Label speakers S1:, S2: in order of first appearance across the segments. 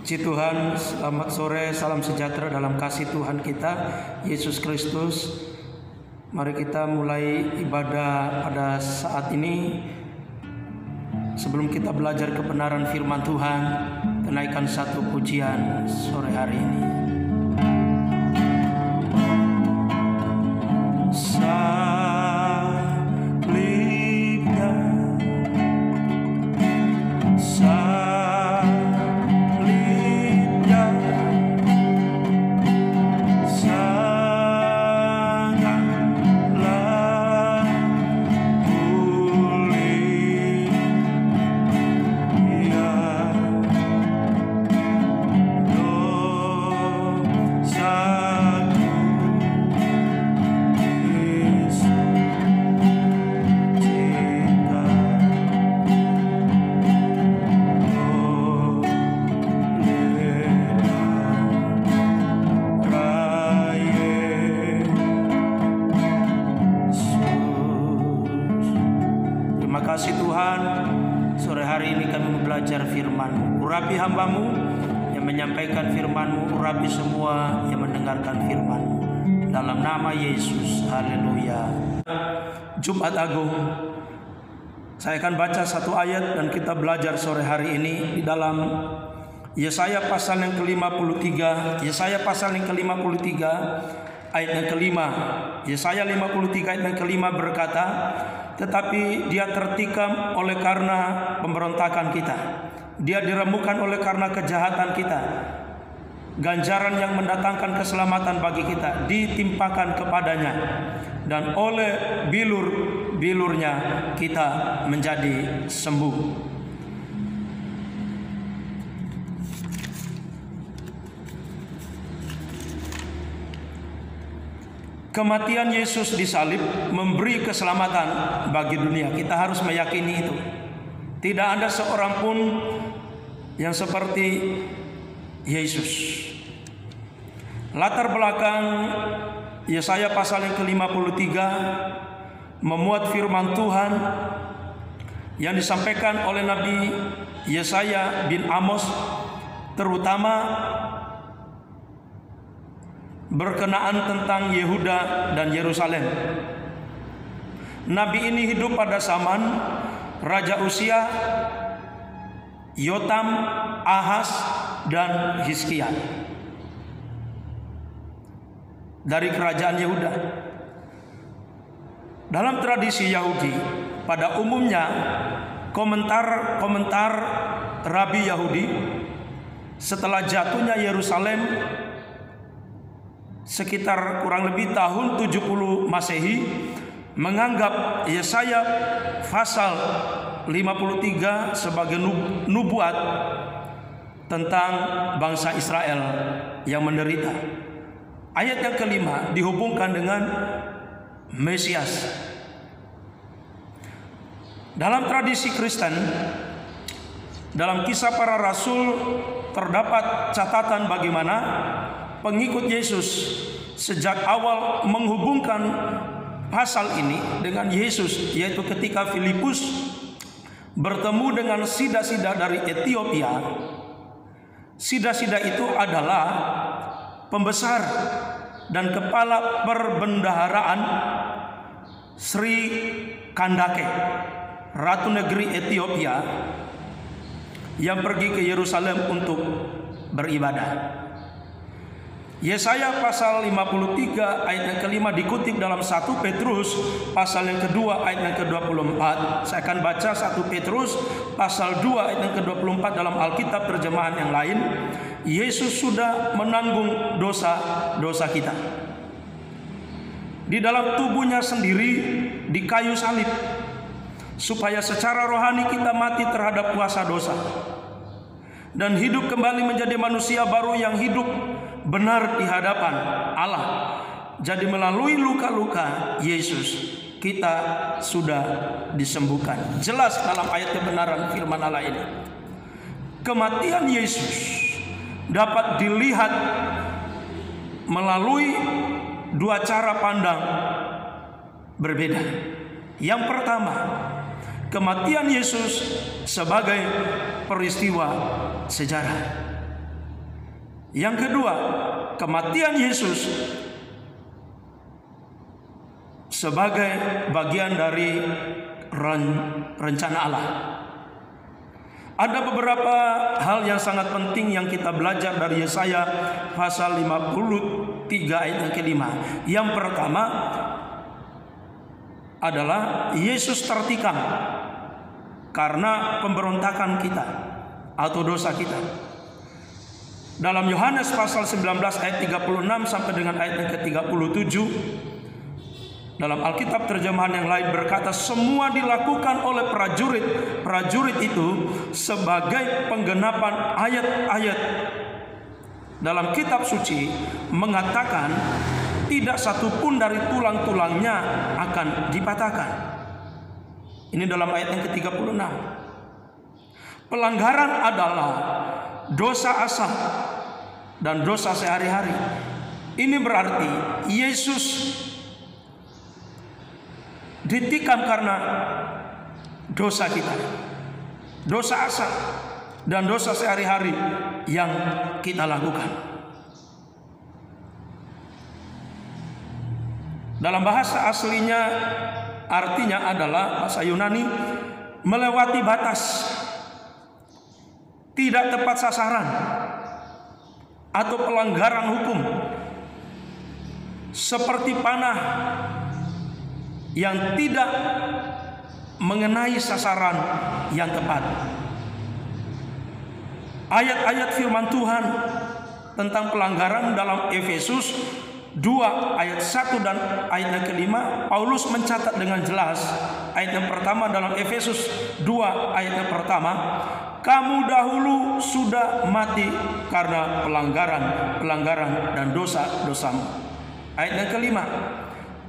S1: Puji Tuhan, selamat sore, salam sejahtera dalam kasih Tuhan kita Yesus Kristus. Mari kita mulai ibadah pada saat ini. Sebelum kita belajar kebenaran firman Tuhan, kenaikan satu pujian sore hari ini. Urapi hamba-Mu yang menyampaikan firman-Mu, urapi semua yang mendengarkan firman-Mu. Dalam nama Yesus, haleluya. Jumat Agung, saya akan baca satu ayat dan kita belajar sore hari ini di dalam Yesaya pasal yang ke-53. Yesaya pasal yang ke-53 ayat yang kelima. Yesaya 53 ayat yang kelima berkata, tetapi dia tertikam oleh karena pemberontakan kita, dia diremukkan oleh karena kejahatan kita. Ganjaran yang mendatangkan keselamatan bagi kita ditimpakan kepadanya, dan oleh bilur-bilurnya kita menjadi sembuh. Kematian Yesus di salib memberi keselamatan bagi dunia. Kita harus meyakini itu. Tidak ada seorang pun yang seperti Yesus. Latar belakang Yesaya pasal yang ke-53 memuat firman Tuhan yang disampaikan oleh Nabi Yesaya bin Amos, terutama berkenaan tentang Yehuda dan Yerusalem. Nabi ini hidup pada zaman Raja Usia, Yotam, Ahaz, dan Hizkia dari kerajaan Yehuda. Dalam tradisi Yahudi, pada umumnya komentar Rabi Yahudi setelah jatuhnya Yerusalem sekitar kurang lebih tahun 70 Masehi menganggap Yesaya pasal 53 sebagai nubuat tentang bangsa Israel yang menderita. Ayat yang kelima dihubungkan dengan Mesias. Dalam tradisi Kristen, dalam Kisah Para Rasul terdapat catatan bagaimana pengikut Yesus sejak awal menghubungkan pasal ini dengan Yesus, yaitu ketika Filipus bertemu dengan sida-sida dari Ethiopia. Sida-sida itu adalah pembesar dan kepala perbendaharaan Sri Kandake, ratu negeri Ethiopia, yang pergi ke Yerusalem untuk beribadah. Yesaya pasal 53 ayat yang kelima dikutip dalam 1 Petrus pasal yang kedua ayat yang ke-24. Saya akan baca 1 Petrus pasal 2 ayat yang ke-24 dalam Alkitab terjemahan yang lain. Yesus sudah menanggung dosa-dosa kita di dalam tubuhnya sendiri di kayu salib, supaya secara rohani kita mati terhadap kuasa dosa dan hidup kembali menjadi manusia baru yang hidup benar di hadapan Allah. Jadi melalui luka-luka Yesus kita sudah disembuhkan. Jelas dalam ayat kebenaran firman Allah ini. Kematian Yesus dapat dilihat melalui dua cara pandang berbeda. Yang pertama, kematian Yesus sebagai peristiwa sejarah. Yang kedua, kematian Yesus sebagai bagian dari rencana Allah. Ada beberapa hal yang sangat penting yang kita belajar dari Yesaya pasal 53 ayat yang kelima. Yang pertama adalah Yesus tertikam karena pemberontakan kita atau dosa kita. Dalam Yohanes pasal 19 ayat 36 sampai dengan ayat yang ke-37, dalam Alkitab terjemahan yang lain berkata, semua dilakukan oleh prajurit. Prajurit itu sebagai penggenapan ayat-ayat dalam kitab suci mengatakan tidak satupun dari tulang-tulangnya akan dipatahkan. Ini dalam ayat yang ke-36. Pelanggaran adalah dosa asal dan dosa sehari-hari. Ini berarti Yesus ditikam karena dosa kita, dosa asal dan dosa sehari-hari yang kita lakukan. Dalam bahasa aslinya artinya adalah bahasa Yunani melewati batas, tidak tepat sasaran, atau pelanggaran hukum, seperti panah yang tidak mengenai sasaran yang tepat. Ayat-ayat firman Tuhan tentang pelanggaran dalam Efesus 2 ayat 1 dan ayat yang kelima, Paulus mencatat dengan jelas. Ayat yang pertama dalam Efesus 2 ayat yang pertama, kamu dahulu sudah mati karena pelanggaran dan dosa-dosamu. Ayat yang kelima,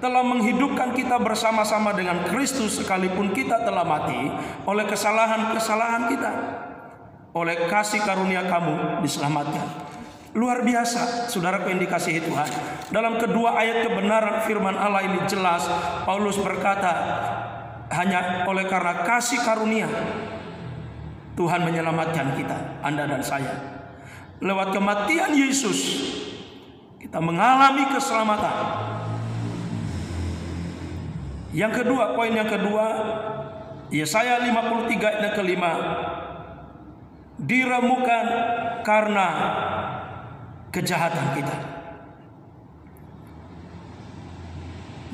S1: telah menghidupkan kita bersama-sama dengan Kristus sekalipun kita telah mati oleh kesalahan-kesalahan kita. Oleh kasih karunia kamu diselamatkan. Luar biasa, saudaraku yang dikasihi Tuhan. Dalam kedua ayat kebenaran firman Allah ini jelas, Paulus berkata, hanya oleh karena kasih karunia Tuhan menyelamatkan kita, Anda dan saya. Lewat kematian Yesus kita mengalami keselamatan. Yang kedua, poin yang kedua, Yesaya 53 ayat yang kelima, diremukkan karena kejahatan kita.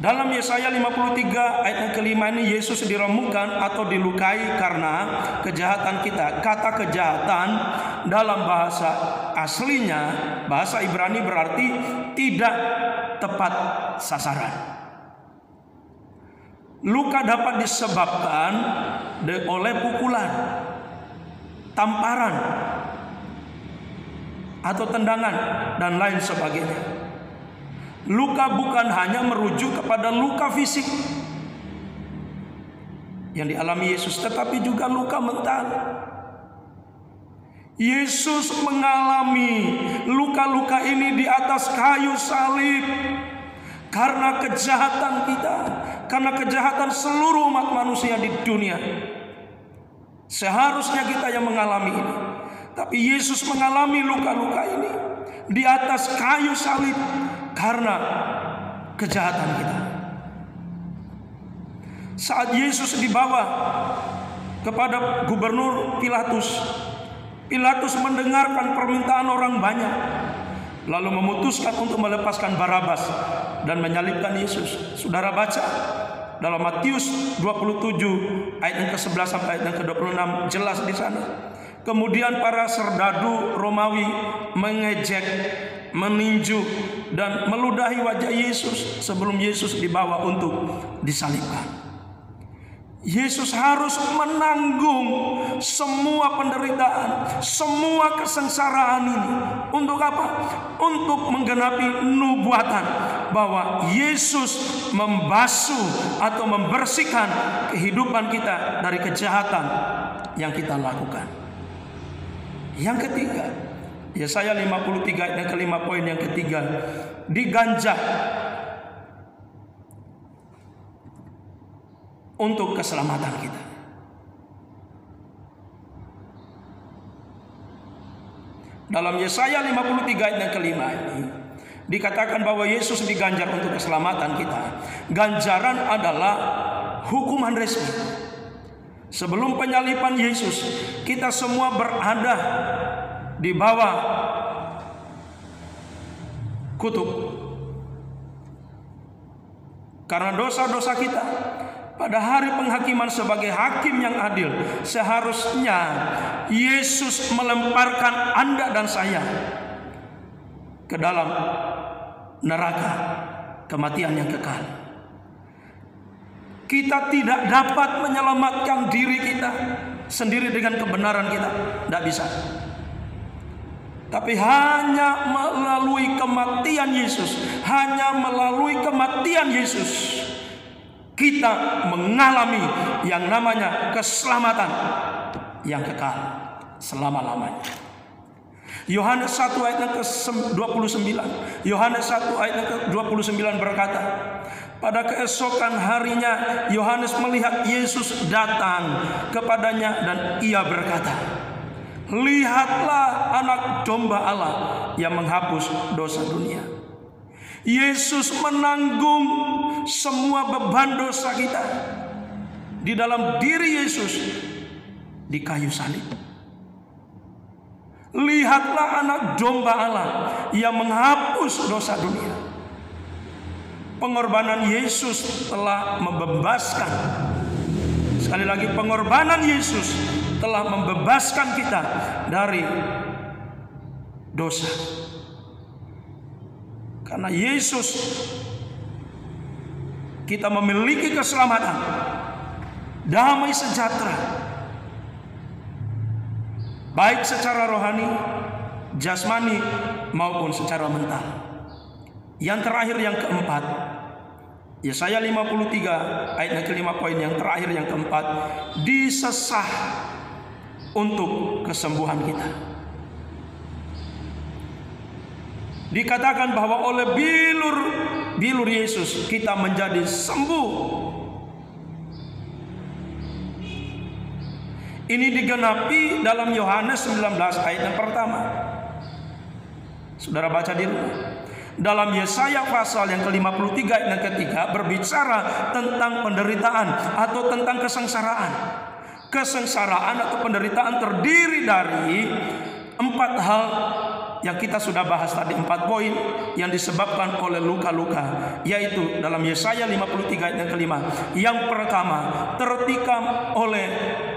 S1: Dalam Yesaya 53 ayat yang kelima ini, Yesus diremukkan atau dilukai karena kejahatan kita. Kata kejahatan dalam bahasa aslinya, bahasa Ibrani, berarti tidak tepat sasaran. Luka dapat disebabkan oleh pukulan, tamparan, atau tendangan dan lain sebagainya. Luka bukan hanya merujuk kepada luka fisik yang dialami Yesus, tetapi juga luka mental. Yesus mengalami luka-luka ini di atas kayu salib karena kejahatan kita, karena kejahatan seluruh umat manusia di dunia. Seharusnya kita yang mengalami ini, tapi Yesus mengalami luka-luka ini di atas kayu salib karena kejahatan kita. Saat Yesus dibawa kepada gubernur Pilatus, Pilatus mendengarkan permintaan orang banyak, lalu memutuskan untuk melepaskan Barabas dan menyalibkan Yesus. Saudara baca dalam Matius 27 ayat yang ke-11 sampai ayat yang ke-26, jelas di sana. Kemudian para serdadu Romawi mengejek, meninju dan meludahi wajah Yesus sebelum Yesus dibawa untuk disalibkan. Yesus harus menanggung semua penderitaan, semua kesengsaraan ini. Untuk apa? Untuk menggenapi nubuatan bahwa Yesus membasuh atau membersihkan kehidupan kita dari kejahatan yang kita lakukan. Yang ketiga, Yesaya 53 ayat yang kelima, poin yang ketiga, diganjah untuk keselamatan kita. Dalam Yesaya 53 ayat yang kelima ini dikatakan bahwa Yesus diganjar untuk keselamatan kita. Ganjaran adalah hukuman resmi. Sebelum penyaliban Yesus, kita semua berada di bawah kutuk karena dosa-dosa kita. Pada hari penghakiman sebagai hakim yang adil, seharusnya Yesus melemparkan Anda dan saya ke dalam neraka kematian yang kekal. Kita tidak dapat menyelamatkan diri kita sendiri dengan kebenaran kita, tidak bisa. Tapi hanya melalui kematian Yesus, hanya melalui kematian Yesus, kita mengalami yang namanya keselamatan yang kekal selama-lamanya. Yohanes 1 ayat yang ke-29. Yohanes 1 ayat yang ke-29 berkata, pada keesokan harinya Yohanes melihat Yesus datang kepadanya dan ia berkata, lihatlah anak domba Allah yang menghapus dosa dunia. Yesus menanggung semua beban dosa kita di dalam diri Yesus di kayu salib. Lihatlah anak domba Allah yang menghapus dosa dunia. Pengorbanan Yesus telah membebaskan. Sekali lagi, pengorbanan Yesus telah membebaskan kita dari dosa. Karena Yesus, kita memiliki keselamatan, damai sejahtera, baik secara rohani, jasmani, maupun secara mental. Yang terakhir, yang keempat, Yesaya 53 ayat yang kelima, poin yang terakhir yang keempat, disesah untuk kesembuhan kita. Dikatakan bahwa oleh bilur Yesus kita menjadi sembuh. Ini digenapi dalam Yohanes 19 ayat yang pertama. Saudara baca di rumah. Dalam Yesaya pasal yang ke-53 ayat yang ketiga berbicara tentang penderitaan atau tentang kesengsaraan. Kesengsaraan atau penderitaan terdiri dari 4 hal yang kita sudah bahas tadi, 4 poin yang disebabkan oleh luka-luka, yaitu dalam Yesaya 53 ayat yang kelima. Yang pertama, tertikam oleh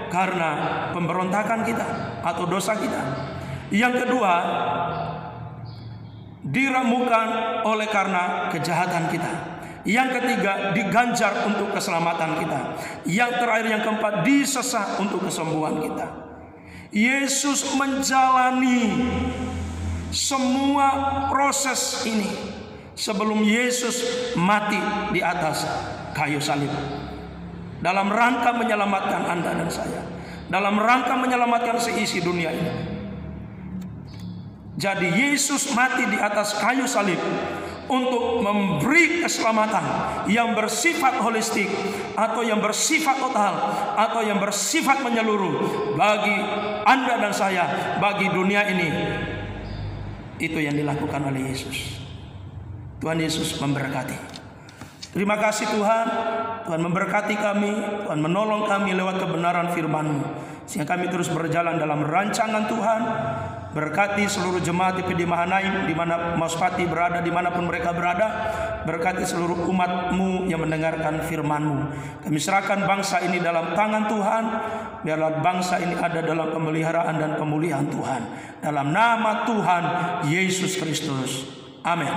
S1: karena pemberontakan kita atau dosa kita. Yang kedua, diramukan oleh karena kejahatan kita. Yang ketiga, diganjar untuk keselamatan kita. Yang terakhir, yang keempat, disesah untuk kesembuhan kita. Yesus menjalani semua proses ini sebelum Yesus mati di atas kayu salib, dalam rangka menyelamatkan Anda dan saya, dalam rangka menyelamatkan seisi dunia ini. Jadi Yesus mati di atas kayu salib untuk memberi keselamatan yang bersifat holistik, atau yang bersifat total, atau yang bersifat menyeluruh bagi Anda dan saya, bagi dunia ini. Itu yang dilakukan oleh Yesus. Tuhan Yesus memberkati. Terima kasih Tuhan. Tuhan memberkati kami. Tuhan menolong kami lewat kebenaran firman-Mu, sehingga kami terus berjalan dalam rancangan Tuhan. Berkati seluruh jemaat di Mahanaim, di mana Mas Pati berada, dimanapun mereka berada. Berkati seluruh umat-Mu yang mendengarkan firman-Mu. Kami serahkan bangsa ini dalam tangan Tuhan. Biarlah bangsa ini ada dalam pemeliharaan dan pemulihan Tuhan. Dalam nama Tuhan Yesus Kristus. Amin.